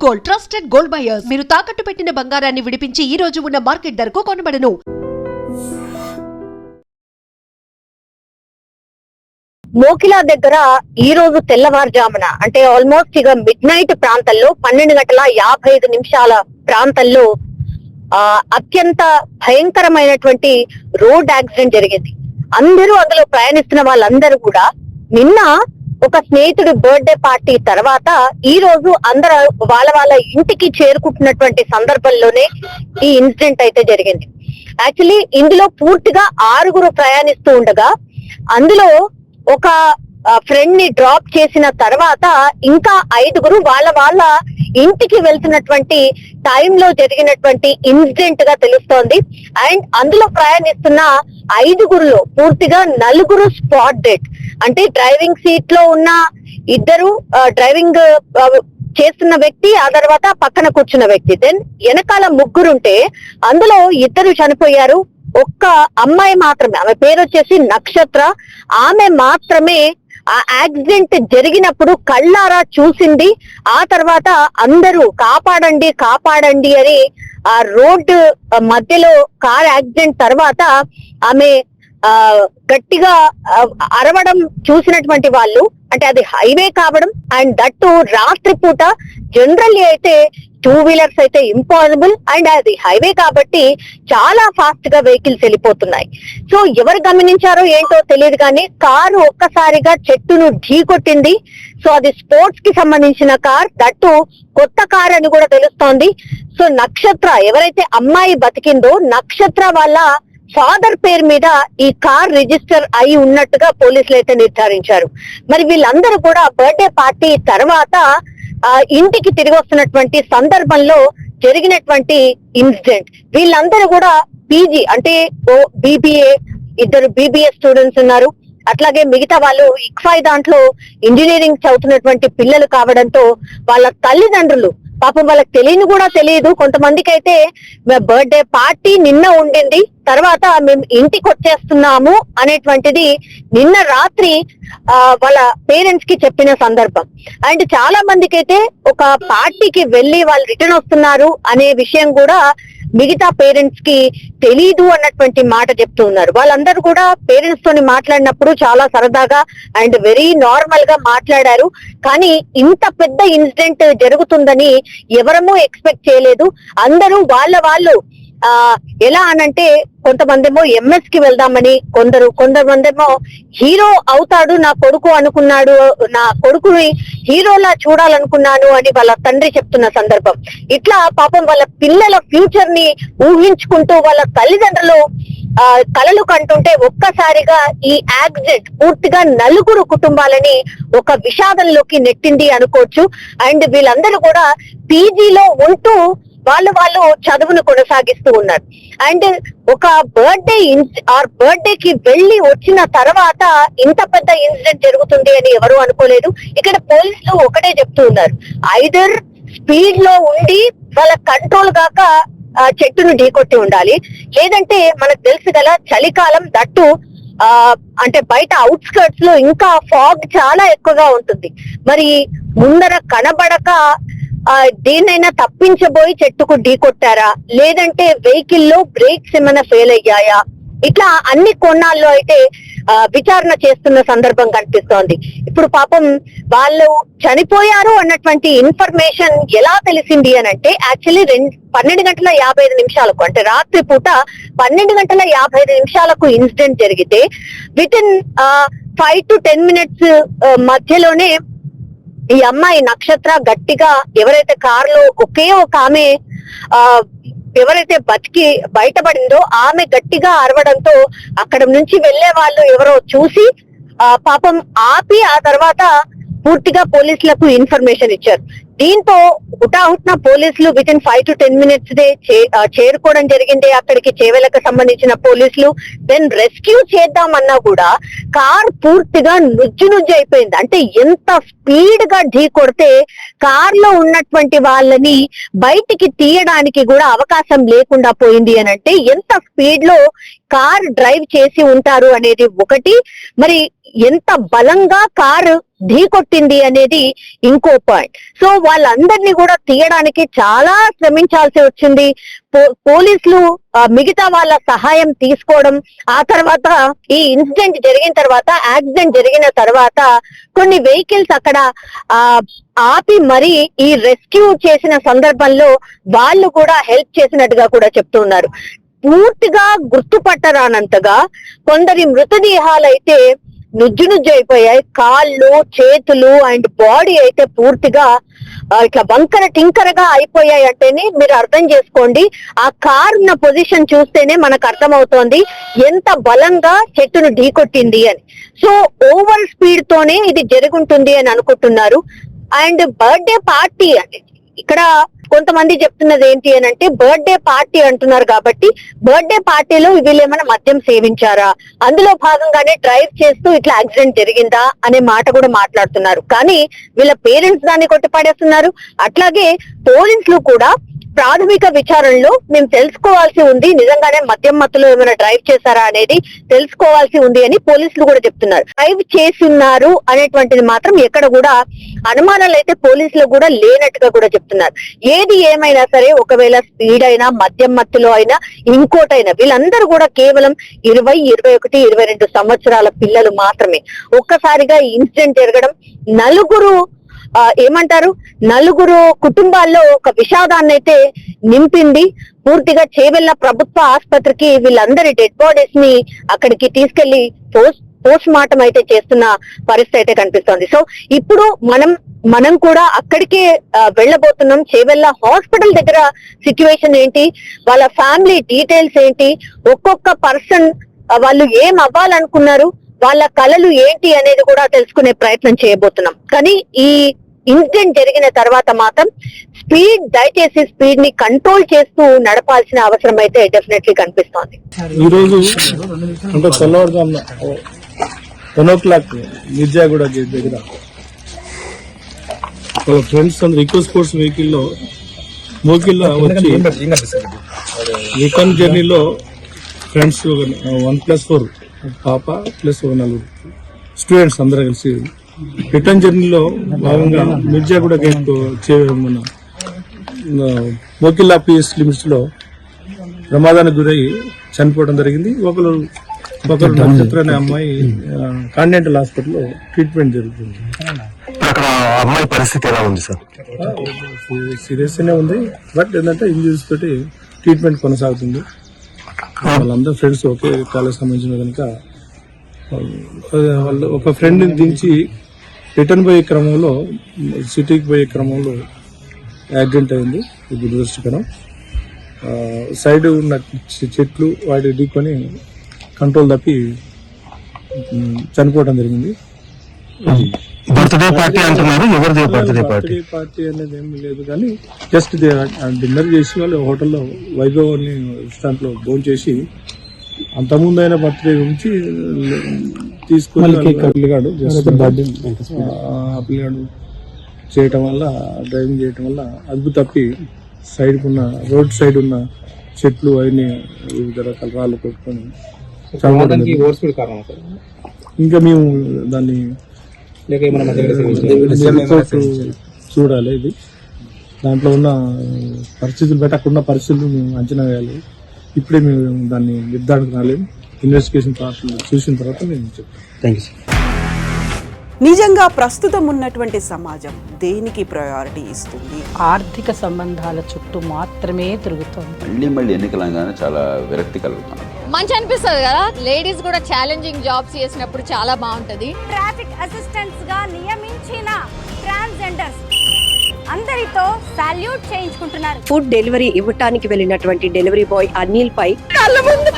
Gold, trusted gold buyers. మీరు తాకట్టు పెట్టిన బంగారాన్ని విడిపించి ఈ రోజు ఉన్న మార్కెట్ ధరకు కొనబడను. మోకిలా దగ్గర ఈ రోజు తెల్లవారుజామున అంటే ఆల్మోస్ట్ ఇక మిడ్ నైట్ ప్రాంతంలో 12:55 ప్రాంతంలో అత్యంత భయంకరమైనటువంటి రోడ్ యాక్సిడెంట్ జరిగింది. అందరూ అందులో ప్రయాణిస్తున్న వాళ్ళందరూ కూడా నిన్న ఒక స్నేహితుడి బర్త్డే పార్టీ తర్వాత ఈ రోజు అందరూ వాళ్ళ ఇంటికి చేరుకుంటున్నటువంటి సందర్భంలోనే ఈ ఇన్సిడెంట్ అయితే జరిగింది. యాక్చువల్లీ ఇందులో పూర్తిగా 6 ప్రయాణిస్తూ ఉండగా అందులో ఒక ఫ్రెండ్ ని డ్రాప్ చేసిన తర్వాత ఇంకా 5 వాళ్ళ ఇంటికి వెళ్తున్నటువంటి టైంలో జరిగినటువంటి ఇన్సిడెంట్ గా తెలుస్తోంది. అండ్ అందులో ప్రయాణిస్తున్న 5 పూర్తిగా 4 స్పాట్ డెడ్. అంటే డ్రైవింగ్ సీట్ లో ఉన్న 2 డ్రైవింగ్ చేస్తున్న వ్యక్తి, ఆ తర్వాత పక్కన కూర్చున్న వ్యక్తి, దెన్ వెనకాల 3 ఉంటే అందులో 2 చనిపోయారు. ఒక్క అమ్మాయి మాత్రమే, ఆమె పేరు వచ్చేసి నక్షత్ర, ఆమె మాత్రమే ఆ యాక్సిడెంట్ జరిగినప్పుడు కళ్ళారా చూసింది. ఆ తర్వాత అందరూ కాపాడండి కాపాడండి అని ఆ రోడ్డు మధ్యలో కార్ యాక్సిడెంట్ తర్వాత ఆమె గట్టిగా అరవడం చూసినటువంటి వాళ్ళు, అంటే అది హైవే కావడం అండ్ దట్టు రాత్రి పూట జనరల్లీ అయితే 2 వీలర్స్ అయితే ఇంపాసిబుల్, అండ్ అది హైవే కాబట్టి చాలా ఫాస్ట్ గా వెహికల్స్ వెళ్ళిపోతున్నాయి. సో ఎవరు గమనించారో ఏంటో తెలియదు కానీ కారు ఒక్కసారిగా చెట్టును ఢీకొట్టింది. సో అది స్పోర్ట్స్ కి సంబంధించిన కార్, దట్టు కొత్త కార్ అని కూడా తెలుస్తోంది. సో నక్షత్ర ఎవరైతే అమ్మాయి బతికిందో, నక్షత్ర వాళ్ళ ఫాదర్ పేరు మీద ఈ కార్ రిజిస్టర్ అయి ఉన్నట్టుగా పోలీసులు అయితే నిర్ధారించారు. మరి వీళ్ళందరూ కూడా బర్త్డే పార్టీ తర్వాత ఇంటికి తిరిగి వస్తున్నటువంటి సందర్భంలో జరిగినటువంటి ఇన్సిడెంట్. వీళ్ళందరూ కూడా పీజీ అంటే బీబీఏ, 2 బీబీఏ స్టూడెంట్స్ ఉన్నారు. అట్లాగే మిగతా వాళ్ళు ఇక్ఫై దాంట్లో ఇంజనీరింగ్ చదువుతున్నటువంటి పిల్లలు కావడంతో వాళ్ళ తల్లిదండ్రులు పాపం వాళ్ళకి తెలియని కూడా తెలియదు. కొంతమందికి అయితే బర్త్డే పార్టీ నిన్న ఉండింది, తర్వాత మేము ఇంటికి వచ్చేస్తున్నాము అనేటువంటిది నిన్న రాత్రి వాళ్ళ పేరెంట్స్ కి చెప్పిన సందర్భం. అండ్ చాలా మందికి అయితే ఒక పార్టీకి వెళ్లి వాళ్ళు రిటర్న్ వస్తున్నారు అనే విషయం కూడా మిగతా పేరెంట్స్ కి తెలీదు అన్నటువంటి మాట చెప్తూ ఉన్నారు. వాళ్ళందరూ కూడా పేరెంట్స్ తోని మాట్లాడినప్పుడు చాలా సరదాగా అండ్ వెరీ నార్మల్ గా మాట్లాడారు. కానీ ఇంత పెద్ద ఇన్సిడెంట్ జరుగుతుందని ఎవరమూ ఎక్స్పెక్ట్ చేయలేదు. అందరూ వాళ్ళు ఎలా అనంటే కొంతమందేమో ఎంఎస్ కి వెళ్దామని, కొంతమందేమో హీరో అవుతాడు నా కొడుకు అనుకున్నాడు, నా కొడుకుని హీరోలా చూడాలనుకున్నాను అని వాళ్ళ తండ్రి చెప్తున్న సందర్భం. ఇట్లా పాపం వాళ్ళ పిల్లల ఫ్యూచర్ ని ఊహించుకుంటూ వాళ్ళ తల్లిదండ్రులు కలలు కంటుంటే ఒక్కసారిగా ఈ యాక్సిడెంట్ పూర్తిగా 4 కుటుంబాలని ఒక విషాదంలోకి నెట్టింది అనుకోవచ్చు. అండ్ వీళ్ళందరూ కూడా పీజీలో ఉంటూ వాళ్ళు చదువును కొనసాగిస్తూ ఉన్నారు. అండ్ ఒక బర్త్డేకి వెళ్లి వచ్చిన తర్వాత ఇంత పెద్ద ఇన్సిడెంట్ జరుగుతుంది అని ఎవరు అనుకోలేదు. ఇక్కడ పోలీసులు ఒకటే చెప్తూ ఉన్నారు, ఐదర్ స్పీడ్ లో ఉండి వాళ్ళ కంట్రోల్ కాక చెట్టును ఢీకొట్టి ఉండాలి, లేదంటే మనకు తెలుసు కదా చలికాలం, దట్టు అంటే బయట అవుట్స్కర్ట్స్ లో ఇంకా ఫాగ్ చాలా ఎక్కువగా ఉంటుంది. మరి ముందర కనబడక దేన్నైనా తప్పించబోయి చెట్టుకు ఢీకొట్టారా, లేదంటే వెహికల్ లో బ్రేక్స్ ఏమైనా ఫెయిల్ అయ్యాయా, ఇట్లా అన్ని కోణాల్లో అయితే విచారణ చేస్తున్న సందర్భం కనిపిస్తోంది. ఇప్పుడు పాపం వాళ్ళు చనిపోయారు అన్నటువంటి ఇన్ఫర్మేషన్ ఎలా తెలిసింది అని అంటే యాక్చువల్లీ 12:55 అంటే రాత్రి పూట 12:55 ఇన్సిడెంట్ జరిగితే వితిన్ 5 to 10 minutes మధ్యలోనే ఈ అమ్మాయి నక్షత్ర గట్టిగా ఎవరైతే కారులో ఒకే ఒక ఆమె ఎవరైతే బతికి బయటపడిందో ఆమె గట్టిగా అరవడంతో అక్కడ నుంచి వెళ్లే వాళ్ళు ఎవరో చూసి పాపం ఆపి ఆ తర్వాత పూర్తిగా పోలీసులకు ఇన్ఫర్మేషన్ ఇచ్చారు. దీంతో హుటాహుట్న పోలీసులు వితిన్ 5 to 10 minutes చేరుకోవడం జరిగింది అక్కడికి, చేవెలకు సంబంధించిన పోలీసులు. దెన్ రెస్క్యూ చేద్దామన్నా కూడా కార్ పూర్తిగా నుజ్జు అయిపోయింది. అంటే ఎంత స్పీడ్ గా ఢీ కొడితే కార్ లో ఉన్నటువంటి వాళ్ళని బయటికి తీయడానికి కూడా అవకాశం లేకుండా పోయింది అని అంటే ఎంత స్పీడ్ లో కార్ డ్రైవ్ చేసి ఉంటారు అనేది ఒకటి, మరి ఎంత బలంగా కారు ఢీకొట్టింది అనేది ఇంకో పాయింట్. సో వాళ్ళందరినీ కూడా తీయడానికి చాలా శ్రమించాల్సి వచ్చింది. పోలీసులు మిగతా వాళ్ళ సహాయం తీసుకోవడం, ఆ తర్వాత ఈ ఇన్సిడెంట్ జరిగిన తర్వాత, యాక్సిడెంట్ జరిగిన తర్వాత కొన్ని వెహికల్స్ అక్కడ ఆపి మరి ఈ రెస్క్యూ చేసిన సందర్భంలో వాళ్ళు కూడా హెల్ప్ చేసినట్టుగా కూడా చెప్తున్నారు. పూర్తిగా గుర్తుపట్టరానంతగా కొందరి మృతదేహాలైతే నుజ్జు అయిపోయాయి. కాళ్ళు, చేతులు అండ్ బాడీ అయితే పూర్తిగా ఇట్లా వంకర టింకరగా అయిపోయాయి. అంటేనే మీరు అర్థం చేసుకోండి, ఆ కార్ ఉన్న పొజిషన్ చూస్తేనే మనకు అర్థమవుతోంది ఎంత బలంగా చెట్టును ఢీకొట్టింది అని. సో ఓవర్ స్పీడ్ తోనే ఇది జరుగుంటుంది అని అనుకుంటున్నారు. అండ్ బర్త్డే పార్టీ అంటే ఇక్కడ కొంతమంది చెప్తున్నది ఏంటి అని అంటే, బర్త్డే పార్టీ అంటున్నారు కాబట్టి బర్త్డే పార్టీలో వీళ్ళేమైనా మద్యం సేవించారా, అందులో భాగంగానే డ్రైవ్ చేస్తూ ఇట్లా యాక్సిడెంట్ జరిగిందా అనే మాట కూడా మాట్లాడుతున్నారు. కానీ వీళ్ళ పేరెంట్స్ దాన్ని కొట్టిపడేస్తున్నారు. అట్లాగే పోలీసులు కూడా ప్రాథమిక విచారణలో మేము తెలుసుకోవాల్సి ఉంది, నిజంగానే మద్యం మత్తులో ఏమైనా డ్రైవ్ చేశారా అనేది తెలుసుకోవాల్సి ఉంది అని పోలీసులు కూడా చెప్తున్నారు. డ్రైవ్ చేసి ఉన్నారు అనేటువంటిది మాత్రం ఎక్కడ కూడా అనుమానాలు అయితే పోలీసులు కూడా లేనట్టుగా కూడా చెప్తున్నారు. ఏది ఏమైనా సరే, ఒకవేళ స్పీడ్ అయినా, మద్యం మత్తులో అయినా, ఇంకోటైనా, వీళ్ళందరూ కూడా కేవలం 20, 21, 22 సంవత్సరాల పిల్లలు మాత్రమే. ఒక్కసారిగా ఈ ఇన్సిడెంట్ జరగడం నలుగురు కుటుంబాల్లో ఒక విషాదాన్ని అయితే నింపింది. పూర్తిగా చేవెళ్ల ప్రభుత్వ ఆసుపత్రికి వీళ్ళందరి డెడ్ బాడీస్ ని అక్కడికి తీసుకెళ్లి పోస్ట్ మార్టం అయితే చేస్తున్న పరిస్థితి అయితే కనిపిస్తోంది. సో ఇప్పుడు మనం కూడా అక్కడికే వెళ్ళబోతున్నాం. చేవెళ్ల హాస్పిటల్ దగ్గర సిచ్యువేషన్ ఏంటి, వాళ్ళ ఫ్యామిలీ డీటెయిల్స్ ఏంటి, ఒక్కొక్క పర్సన్ వాళ్ళు ఏం అవ్వాలనుకున్నారు, వాళ్ళ కళలు ఏంటి అనేది కూడా తెలుసుకునే ప్రయత్నం చేయబోతున్నాం. కానీ ఈ ఇన్సిడెంట్ జరిగిన తర్వాత మాత్రం దయచేసి స్పీడ్ ని కంట్రోల్ చేస్తూ నడపాల్సిన అవసరం అయితే డెఫినెట్లీ కనిపిస్తోంది. ఈ రోజు అంటే తెల్లవారుజామున 10 o'clock మిర్జాగూడ గేట్ దగ్గర వాళ్ళ ఫ్రెండ్స్ అందరూ ఈకో స్పోర్ట్స్ వెహికల్లో మోకిల్లో వచ్చి రిటర్న్ జర్నీలో ఫ్రెండ్స్ 1+4 పాప ప్లస్ 4 స్టూడెంట్స్ అందరూ కలిసి రిటర్న్ జర్నీలో భాగంగా మిర్జాగూడ గేట్ మన మోకిల్లా పిఎస్ లిమిట్స్ లో ప్రమాదానికి గురై చనిపోవడం జరిగింది. ఒకరు నక్షత్ర అనే అమ్మాయి కాంటినెంటల్ హాస్పిటల్లో ట్రీట్మెంట్ జరుగుతుంది. అక్కడ అమ్మాయి పరిస్థితి ఎలా ఉంది సార్? సీరియస్ గానే ఉంది, బట్ ఏంటంటే ఇంజరీస్ తోటి ట్రీట్మెంట్ కొనసాగుతుంది. వాళ్ళందరూ ఫ్రెండ్స్ ఒకే కాలేజ్ సంబంధించిన కనుక వాళ్ళు ఒక ఫ్రెండ్ దించి రిటర్న్ పోయే క్రమంలో, సిటీకి పోయే క్రమంలో యాక్సిడెంట్ అయింది. ఇది దురదృష్టకరం. సైడ్ ఉన్న చెట్లు వాటి ఢీకొని కంట్రోల్ తప్పి చనిపోవడం జరిగింది. బర్త్డే పార్టీ అంటున్నారు, ఎవరిది బర్త్డే పార్టీ అనేది ఏమి లేదు, కానీ జస్ట్ డిన్నర్ చేసి వాళ్ళు హోటల్లో వైభవ్ అని రెస్టారెంట్ లో భోజనం చేసి అంతకుముందు అయిన బర్త్డే గురించి తీసుకుని పిల్లగాడు చేయటం వల్ల, డ్రైవింగ్ చేయటం వల్ల అదుపు తప్పి రోడ్ సైడ్ ఉన్న చెట్లు అవన్నీ వివిధ రకాల రాళ్ళు కొట్టుకొని ఇంకా మేము దాన్ని చూడాలి. ఇది దాంట్లో ఉన్న పరిస్థితులు బట్టి అక్కడున్న పరిస్థితులు మేము అంచనా వేయాలి. ఇప్పుడే మేము దాన్ని నిర్ధారణకు రాలేము. ఇన్వెస్టిగేషన్ చూసిన తర్వాత మేము చెప్తాం. Thank you sir. నిజంగా ప్రస్తుతం ఉన్నటువంటి సమాజం దేనికి ప్రయారిటీ ఇస్తుంది? ఆర్థిక సంబంధాల చుట్టూ మాత్రమే తిరుగుతుంది. మళ్ళీ ఎన్నికలంగానే చాలా విరక్తి కలుగుతాం. మంచి అనిపిస్తుంది కదా, లేడీస్ కూడా ఛాలెంజింగ్ జాబ్స్ చేసినప్పుడు చాలా బాగుంటది. ట్రాఫిక్ అసిస్టెంట్స్ గా నియమించిన ట్రాన్స్జెండర్స్ అందరితో సాల్యూట్ చేయించుకుంటున్నారు. ఫుడ్ డెలివరీ ఇవ్వటానికి వెళ్ళినటువంటి డెలివరీ బాయ్ అనిల్ పై కళ్ళ ముందు